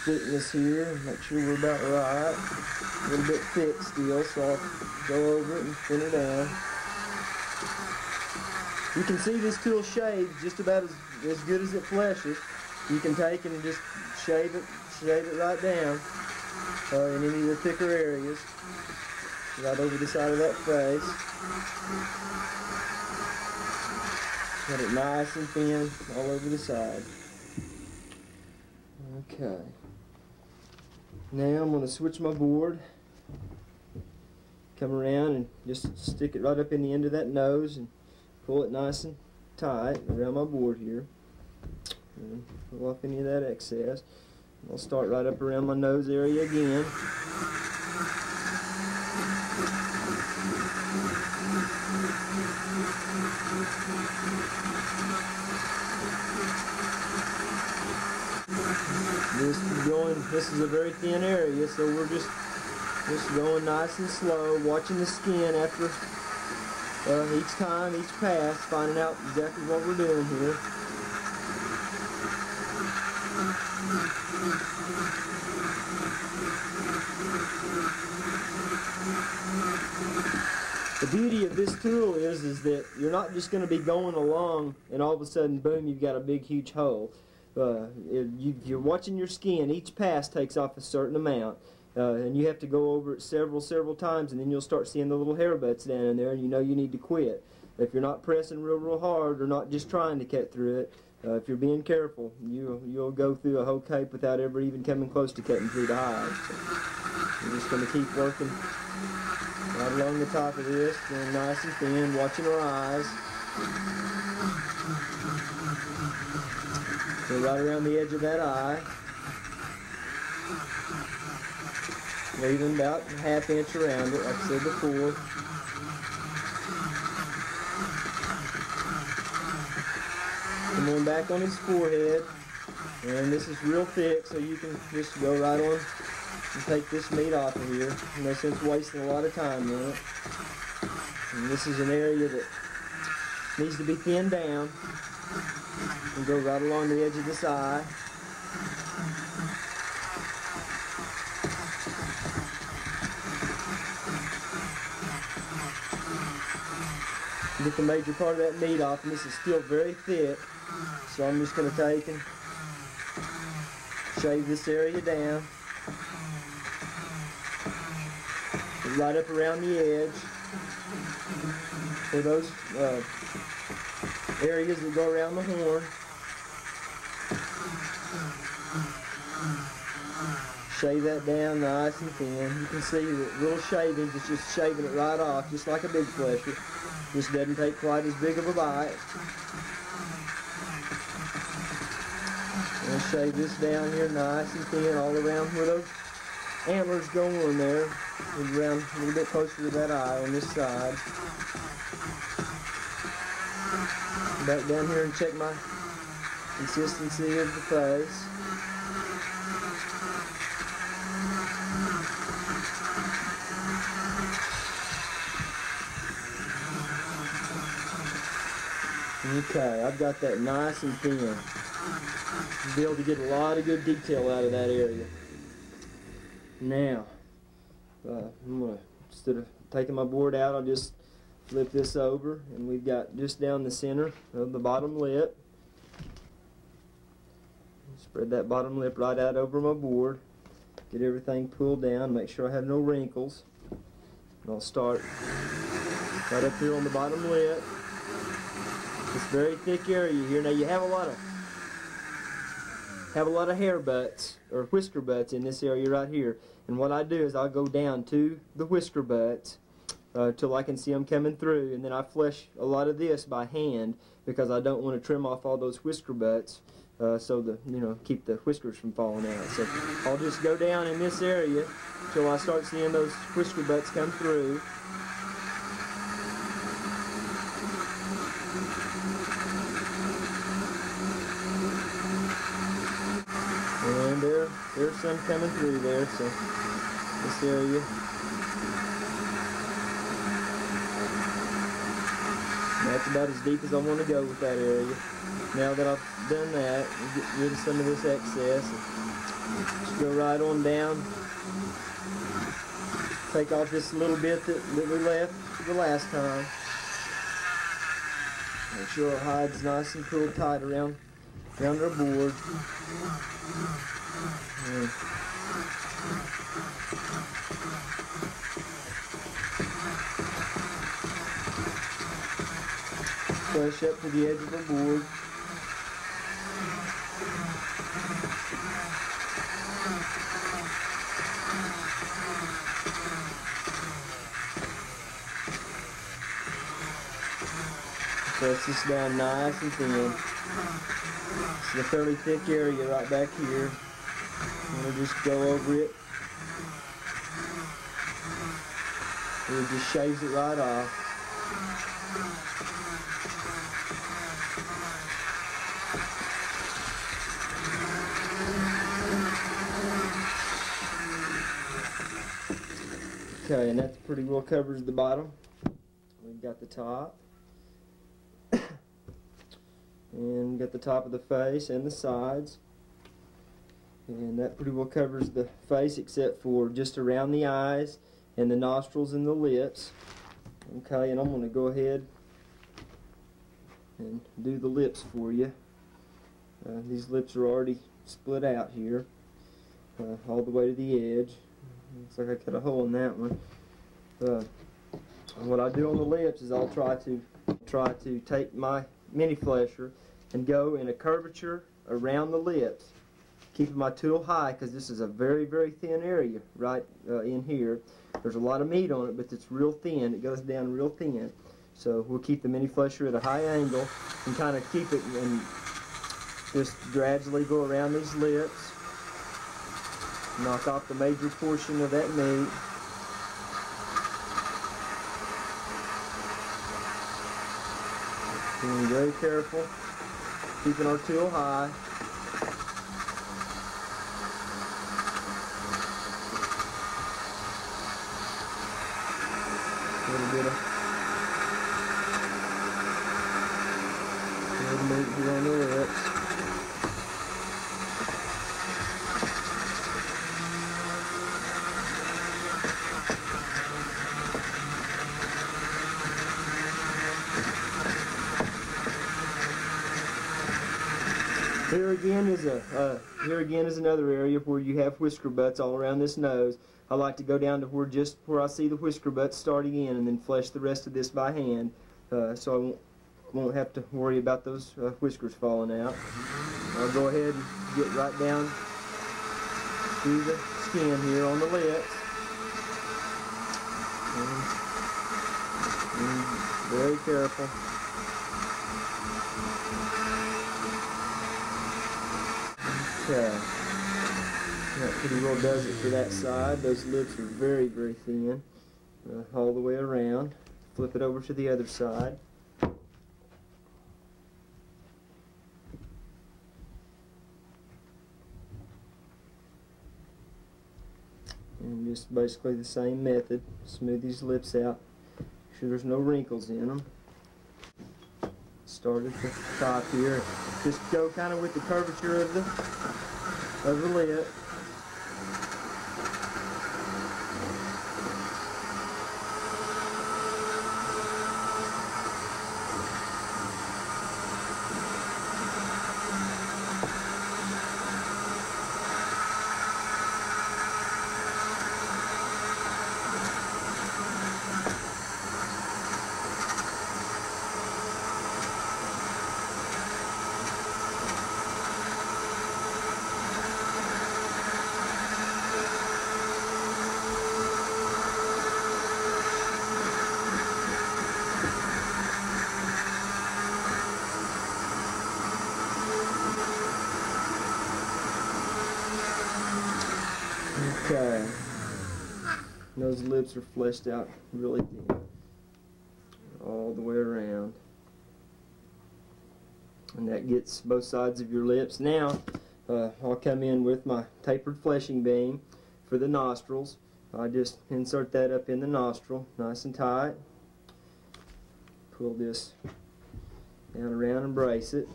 thickness here. Make sure we're about right. A little bit thick still, so I'll go over it and thin it down. You can see this tool shaves just about as good as it fleshes. You can take and just shave it right down in any of the thicker areas, right over the side of that face. Got it nice and thin all over the side. Okay. Now I'm going to switch my board. Come around and just stick it right up in the end of that nose and pull it nice and tight around my board here. And pull off any of that excess. I'll start right up around my nose area again. This is a very thin area, so we're just going nice and slow, watching the skin after each time, each pass, finding out exactly what we're doing here. The beauty of this tool is that you're not just going to be going along and all of a sudden, boom, you've got a big, huge hole. If you're watching your skin, each pass takes off a certain amount, and you have to go over it several times, and then you'll start seeing the little hair butts down in there, and you know you need to quit. If you're not pressing real hard or not just trying to cut through it, if you're being careful, you'll go through a whole cape without ever even coming close to cutting through the hide. So we're just going to keep working right along the top of this, going nice and thin, watching our eyes. Go right around the edge of that eye, leaving about a ½ inch around it, like I said before. Come on back on his forehead, and this is real thick, so you can just go right on and take this meat off of here. No sense wasting a lot of time on it. And this is an area that needs to be thinned down. And go right along the edge of this eye. Get the major part of that meat off, and this is still very thick, so I'm just going to take and shave this area down. Right up around the edge for those areas that go around the horn. Shave that down nice and thin. You can see the little shavings, it's just shaving it right off, just like a big flesher. This doesn't take quite as big of a bite. And shave this down here nice and thin all around where those antlers go on there. And around a little bit closer to that eye on this side. Back down here and check my consistency of the face. Okay, I've got that nice and thin. You'll be able to get a lot of good detail out of that area. Now, I'm going to, instead of taking my board out, I'll just flip this over, and we've got just down the center of the bottom lip. Spread that bottom lip right out over my board. Get everything pulled down, make sure I have no wrinkles. And I'll start right up here on the bottom lip. This very thick area here. Now you have a lot of hair butts or whisker butts in this area right here. And what I do is I'll go down to the whisker butts till I can see them coming through, and then I flesh a lot of this by hand because I don't want to trim off all those whisker butts so keep the whiskers from falling out. So I'll just go down in this area till I start seeing those whisker butts come through. And there's some coming through there, so this area. That's about as deep as I want to go with that area. Now that I've done that, get rid of some of this excess, Just go right on down. Take off this little bit that we left the last time. Make sure our hide's nice and pulled tight around our board. Flush up to the edge of our board. Press this down nice and thin. It's a fairly thick area right back here. I'm going to just go over it. It just shaves it right off. Okay, and that pretty well covers the bottom. We've got the top. And got the top of the face and the sides. And that pretty well covers the face except for just around the eyes and the nostrils and the lips. Okay, and I'm going to go ahead and do the lips for you. These lips are already split out here all the way to the edge. Looks like I cut a hole in that one. What I do on the lips is I'll try to take my mini flesher and go in a curvature around the lips, keeping my tool high because this is a very, very thin area right in here. There's a lot of meat on it, but it's real thin. It goes down real thin. So we'll keep the mini flesher at a high angle and kind of keep it and just gradually go around these lips. Knock off the major portion of that meat. Being very careful, keeping our tool high. A little bit of meat here on the lips. Here again is another area where you have whisker butts all around this nose. I like to go down to where I see the whisker butts starting in, and then flesh the rest of this by hand, so I won't have to worry about those whiskers falling out. I'll go ahead and get right down through the skin here on the lips. And very careful. Okay. That pretty well does it for that side. Those lips are very, very thin all the way around. Flip it over to the other side. And just basically the same method. Smooth these lips out. Make sure there's no wrinkles in them. Start at the top here. Just go kind of with the curvature of the lip. Okay. Those lips are fleshed out really thin. All the way around. And that gets both sides of your lips. Now, I'll come in with my tapered fleshing beam for the nostrils. I just insert that up in the nostril, nice and tight. Pull this down around and brace it.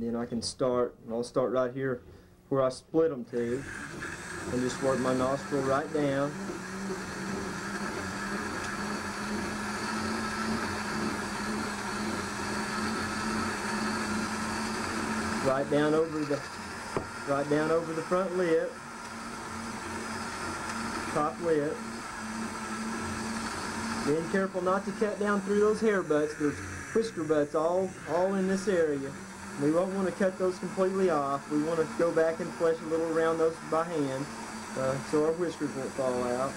then I can start, and I'll start right here where I split them to, and just work my nostril right down. Right down over the front lip, top lip. Being careful not to cut down through those hair butts. There's whisker butts all in this area. We won't want to cut those completely off. We want to go back and flesh a little around those by hand, so our whiskers won't fall out.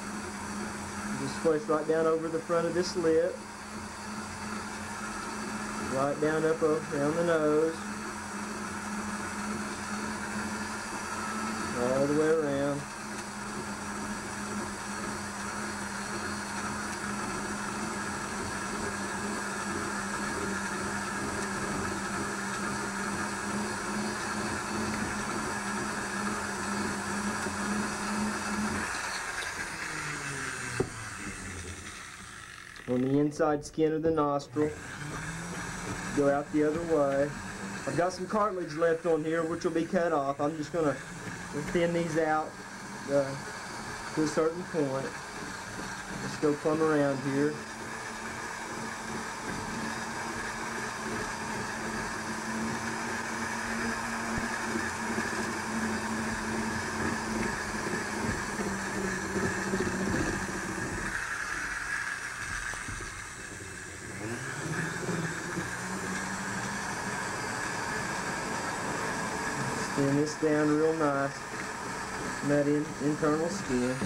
Just flesh right down over the front of this lip, right down up around the nose, all the way around. On the inside skin of the nostril, go out the other way. I've got some cartilage left on here which will be cut off. I'm just going to thin these out to a certain point. Let's go plumb around here. Thin this down real nice in that internal skin.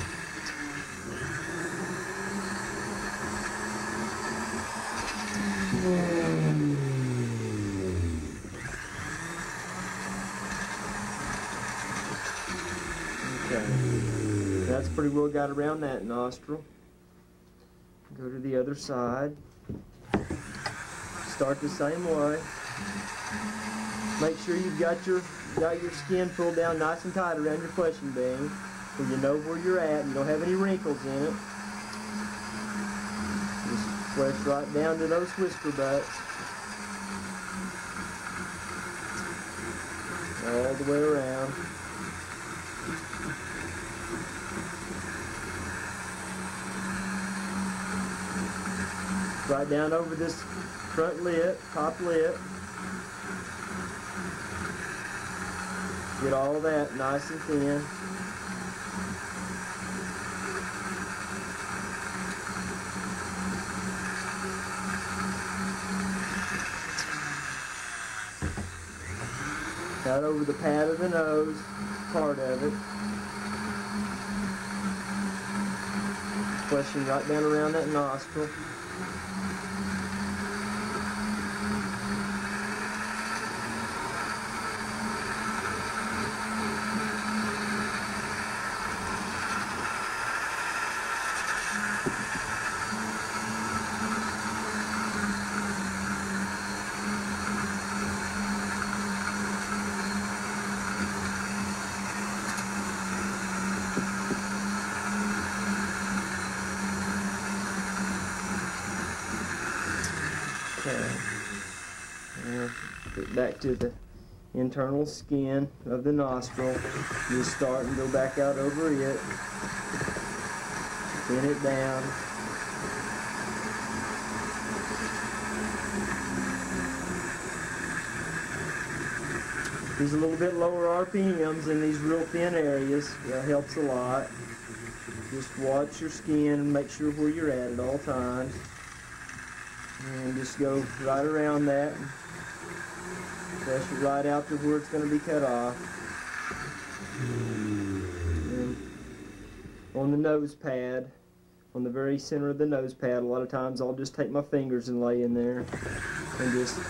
Okay, that's pretty well got around that nostril. Go to the other side. Start the same way. Make sure you've got your skin pulled down nice and tight around your fleshing beam, so you know where you're at and you don't have any wrinkles in it. Just flesh right down to those whisker butts, all the way around. Right down over this front lip, top lip. Get all that nice and thin. Out over the pad of the nose, part of it. Fleshing right down around that nostril. Okay. Get back to the internal skin of the nostril. Just start and go back out over it. Thin it down. Use a little bit lower RPMs in these real thin areas. That helps a lot. Just watch your skin and make sure where you're at all times. And just go right around that and press it right out to where it's going to be cut off. And on the nose pad, on the very center of the nose pad, a lot of times I'll just take my fingers and lay in there and just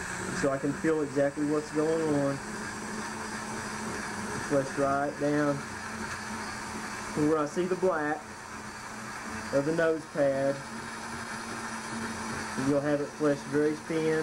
so I can feel exactly what's going on. Flesh right down to where I see the black of the nose pad. And you'll have it fleshed very thin.